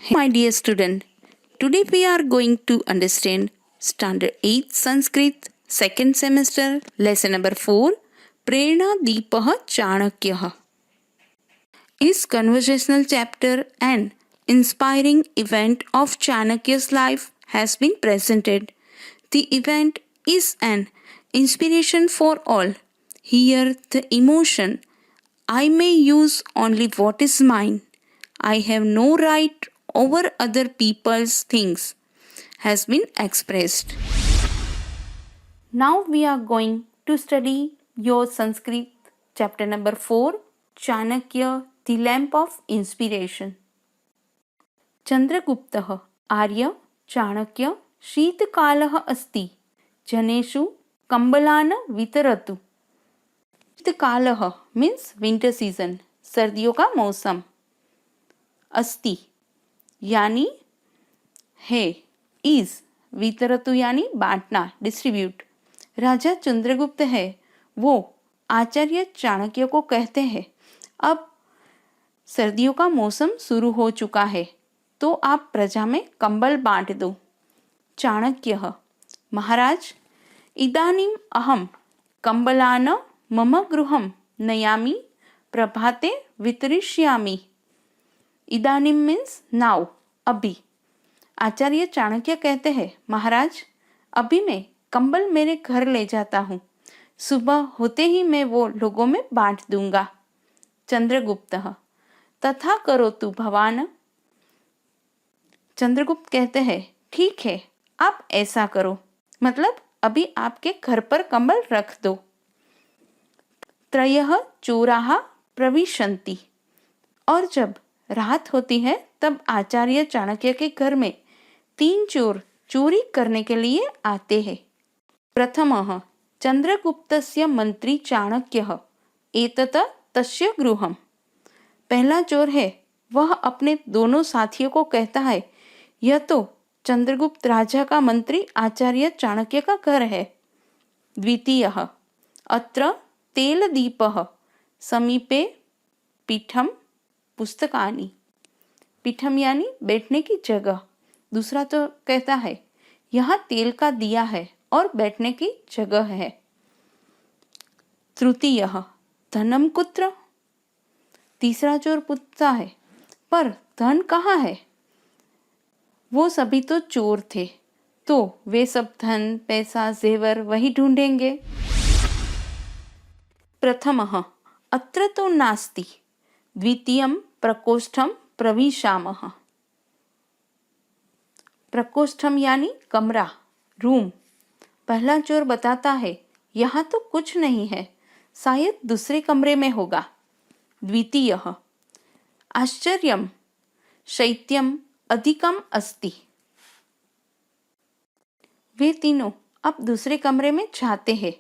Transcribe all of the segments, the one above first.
Hey, my dear student, today we are going to understand Standard 8 Sanskrit second semester lesson number 4 Prerna Deepah Chanakyah. Is conversational chapter and inspiring event of Chanakya's life has been presented. The event is an inspiration for all. Here the emotion I may use only what is mine. I have no right over other people's things has been expressed. Now we are going to study your Sanskrit chapter number 4 Chanakya the lamp of inspiration. चंद्रगुप्तः आर्य चाणक्य शीतकालः अस्ति जनेषु कंबलान वितरतु. शीतकालः means winter season, सर्दियों का मौसम. अस्ति यानी है, is वितरतु यानी बांटना, डिस्ट्रीब्यूट. राजा चंद्रगुप्त है, वो आचार्य चाणक्य को कहते हैं अब सर्दियों का मौसम शुरू हो चुका है तो आप प्रजा में कंबल बांट दो. चाणक्यः महाराज इदानीम अहम कंबलान मम गृहं नयामि प्रभाते वितरिष्यामि. इदानीम मीन्स नाउ, अभी. आचार्य चाणक्य कहते हैं महाराज अभी मैं कंबल मेरे घर ले जाता हूँ, सुबह होते ही मैं वो लोगों में बांट दूंगा. चंद्रगुप्तः तथा करोतु भवान. चंद्रगुप्त कहते हैं ठीक है आप ऐसा करो, मतलब अभी आपके घर पर कंबल रख दो. त्रयः चोराः प्रविशन्ति. और जब रात होती है तब आचार्य चाणक्य के घर में 3 चोर चोरी करने के लिए आते हैं. प्रथमः चंद्रगुप्तस्य मंत्री चाणक्यः एतत् तस्य गृहम्. पहला चोर है, वह अपने दोनों साथियों को कहता है यह तो चंद्रगुप्त राजा का मंत्री आचार्य चाणक्य का घर है. द्वितीयः अत्र तेलदीपः समीपे पीठम पुस्तकानि. पीठम यानी बैठने की जगह. दूसरा तो कहता है यहाँ तेल का दिया है और बैठने की जगह है. तृतीयः धनम कुत्र. तीसरा चोर पूछता है पर धन कहाँ है. वो सभी तो चोर थे तो वे सब धन पैसा जेवर वही ढूंढेंगे. प्रथमः अत्र तो नास्ति. द्वितीयं प्रकोष्ठम प्रविशामः. प्रकोष्ठम यानी कमरा, रूम. पहला चोर बताता है यहाँ तो कुछ नहीं है, शायद दूसरे कमरे में होगा. द्वितीयः आश्चर्यम शैत्यम अधिकम अस्ति. वे तीनों अब दूसरे कमरे में जाते हैं.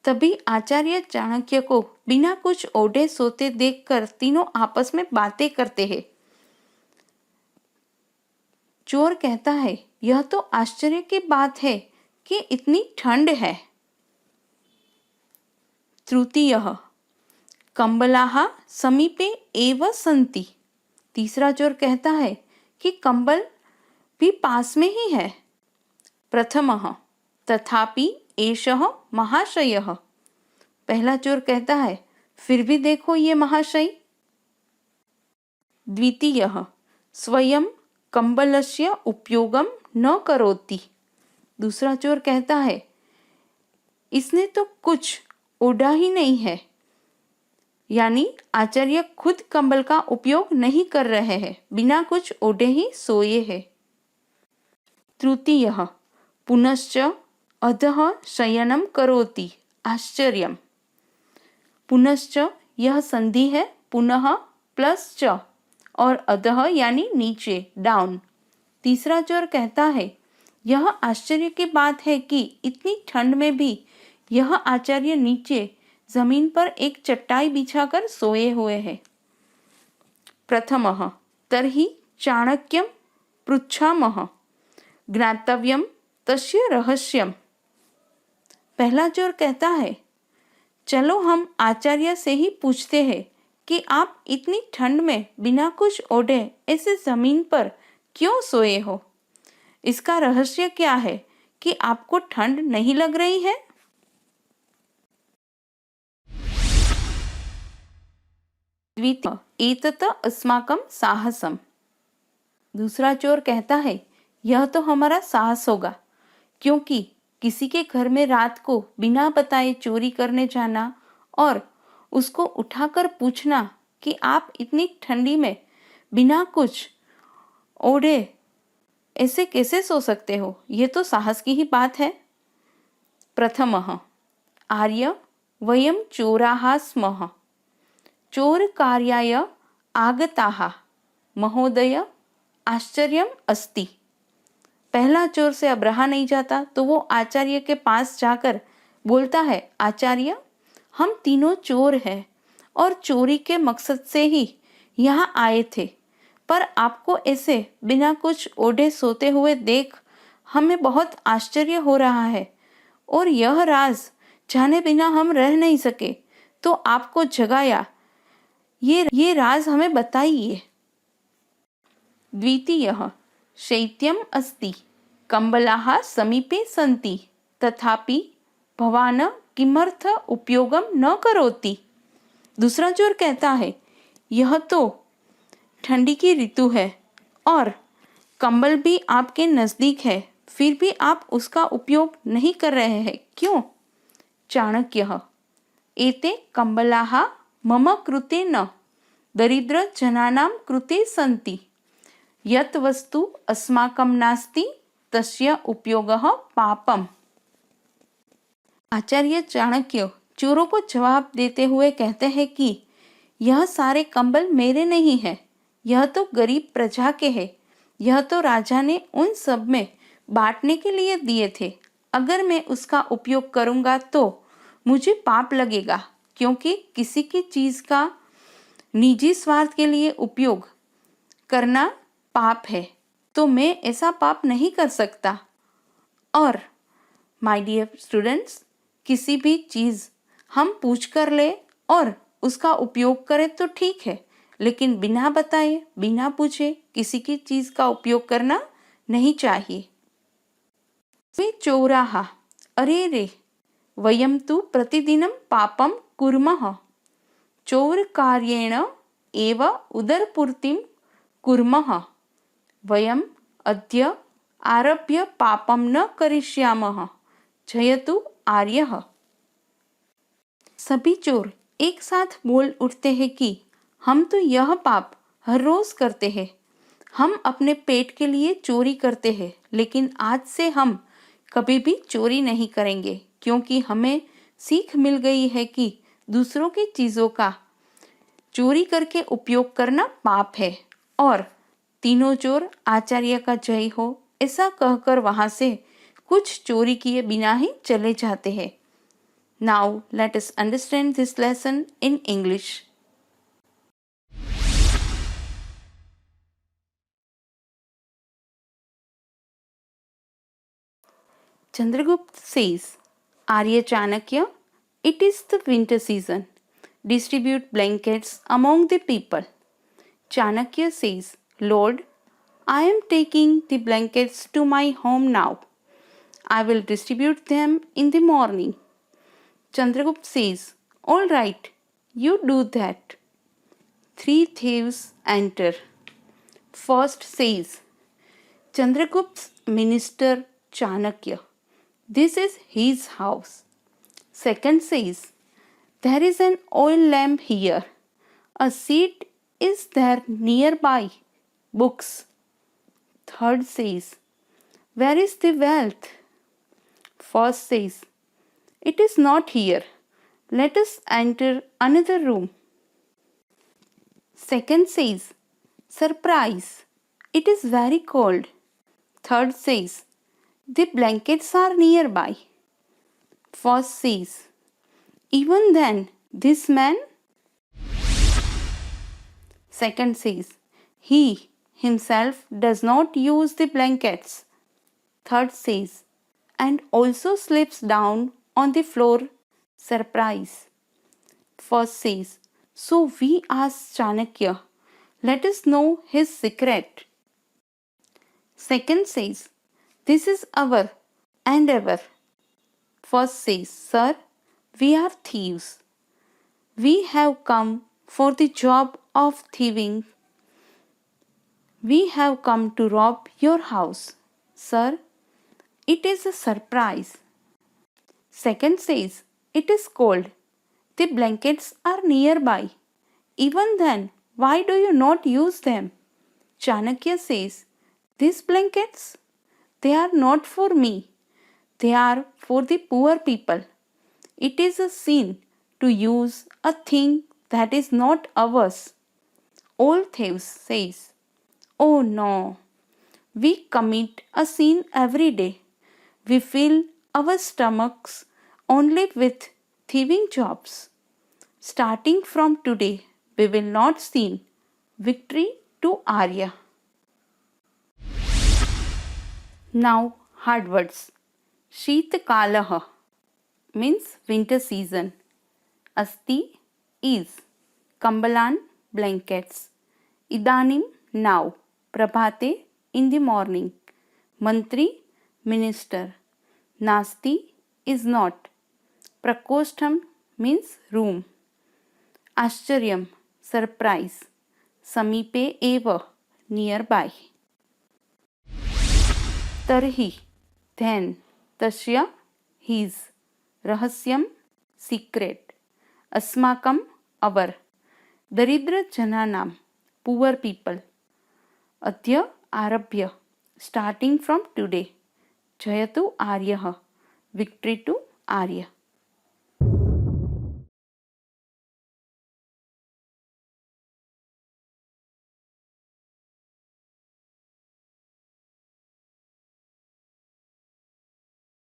तभी आचार्य चाणक्य को बिना कुछ ओढ़े सोते देखकर तीनों आपस में बातें करते हैं. चोर कहता है यह तो आश्चर्य की बात है कि इतनी ठंड है. तृतीयः कंबलाः समीपे एव सन्ति. तीसरा चोर कहता है कि कंबल भी पास में ही है. प्रथमः तथापि एषः महाशयः. पहला चोर कहता है फिर भी देखो ये महाशय. द्वितीयः स्वयं कंबलस्य उपयोगम न करोति. दूसरा चोर कहता है इसने तो कुछ ओढ़ा ही नहीं है, यानी आचार्य खुद कंबल का उपयोग नहीं कर रहे हैं, बिना कुछ ओढ़े ही सोए हैं. तृतीयः पुनश्च अधः शयनम करोति. आश्चर्यम. पुनश्च यह संधि है, पुनः प्लस च और अधः यानी नीचे, डाउन. तीसरा चोर कहता है यह आश्चर्य की बात है कि इतनी ठंड में भी यह आचार्य नीचे जमीन पर एक चटाई बिछाकर सोए हुए हैं. प्रथमः तर्हि चाणक्यं पृच्छामः ज्ञातव्यं तस्य रहस्यम. पहला चोर कहता है चलो हम आचार्य से ही पूछते हैं कि आप इतनी ठंड में बिना कुछ ओढ़े ऐसे जमीन पर क्यों सोए हो? इसका रहस्य क्या है कि आपको ठंड नहीं लग रही है? द्वितीय एतत अस्माकं साहसम। दूसरा चोर कहता है, यह तो हमारा साहस होगा, क्योंकि किसी के घर में रात को बिना बताए चोरी करने जाना और उसको उठाकर पूछना कि आप इतनी ठंडी में बिना कुछ ओढ़े ऐसे कैसे सो सकते हो, ये तो साहस की ही बात है। प्रथमः आर्य वयं चोराः स्मः, चोरकार्याय आगताः महोदय आश्चर्यम अस्ति। पहला चोर से अब रहा नहीं जाता तो वो आचार्य के पास जाकर बोलता है, आचार्य हम तीनों चोर हैं और चोरी के मकसद से ही यहाँ आए थे, पर आपको ऐसे बिना कुछ ओढ़े सोते हुए देख हमें बहुत आश्चर्य हो रहा है और यह राज जाने बिना हम रह नहीं सके, तो आपको जगाया, ये राज हमें बताइए। द्वितीयः शैत्यम् अस्ति, कंबलाः समीपे सन्ति, तथापि भवान् किमर्थ उपयोगम न करोति। दूसरा चोर कहता है, यह तो ठंडी की ऋतु है और कंबल भी आपके नजदीक है, फिर भी आप उसका उपयोग नहीं कर रहे हैं, क्यों? चाणक्यः एते कंबलाः मम कृते न, दरिद्र जनानां कृते सन्ति, यत् वस्तु अस्माकं नास्ति तस्य उपयोगः पापम। आचार्य चाणक्य चोरों को जवाब देते हुए कहते हैं कि यह सारे कंबल मेरे नहीं हैं, यह तो गरीब प्रजा के हैं, यह तो राजा ने उन सब में बांटने के लिए दिए थे। अगर मैं उसका उपयोग करूंगा तो मुझे पाप लगेगा, क्योंकि किसी की चीज का निजी स्वार्थ के लिए उपयोग करना पाप है, तो मैं ऐसा पाप नहीं कर सकता। और माय डियर स्टूडेंट्स, किसी भी चीज़ हम पूछ कर ले और उसका उपयोग करें तो ठीक है, लेकिन बिना बताए बिना पूछे किसी की चीज़ का उपयोग करना नहीं चाहिए। वे चोराः अरे रे वयं तु प्रतिदिनं पापं कुर्मः, चोरकार्येण एव उदरपूर्तिं कुर्मः, वयम् अद्य आरभ्य पापं न करिष्यामः, जयतु आर्यः। सभी चोर एक साथ बोल उठते हैं कि हम तो यह पाप हर रोज करते हैं, हम अपने पेट के लिए चोरी करते हैं, लेकिन आज से हम कभी भी चोरी नहीं करेंगे, क्योंकि हमें सीख मिल गई है कि दूसरों की चीज़ों का चोरी करके उपयोग करना पाप है। और तीनों चोर आचार्य का जय हो ऐसा कहकर वहां से कुछ चोरी किए बिना ही चले जाते हैं। Now let us understand this lesson in English. Chandragupta says, Arya Chanakya, it is the winter season. Distribute blankets among the people. Chanakya says, Lord, I am taking the blankets to my home now. I will distribute them in the morning. Chandragupta says, all right, you do that. 3 thieves enter. First says, Chandragupta's minister Chanakya, this is his house. Second says, there is an oil lamp here. A seat is there nearby. Books. Third says, where is the wealth? First says, it is not here. Let us enter another room. Second says, surprise, it is very cold. Third says, the blankets are nearby. First says, even then, this man. Second says, he himself does not use the blankets. Third says, and also slips down on the floor. Surprise. First says, so we ask Chanakya, let us know his secret. Second says, this is our and ever. First says, sir, we are thieves. We have come for the job of thieving. We have come to rob your house. Sir, it is a surprise. Second says, it is cold. The blankets are nearby. Even then, why do you not use them? Chanakya says, these blankets, they are not for me. They are for the poor people. It is a sin to use a thing that is not ours. Old Thieves says, oh no, we commit a sin every day. We fill our stomachs only with thieving jobs. Starting from today, we will not sin. Victory to Arya. Now, hard words. Sheetkalah means winter season. Asti is. Kambalan blankets. Idanim now. Prabhate in the morning. Mantri minister. Nasti is not. Prakostham means room. Ascharyam surprise. Samipe eva nearby. Tarhi then. Tasya his. Rahasyam secret. Asmakam our. Daridra Jananam poor people. Adya Arabhya starting from today. Jayatu Aryah victory to Arya.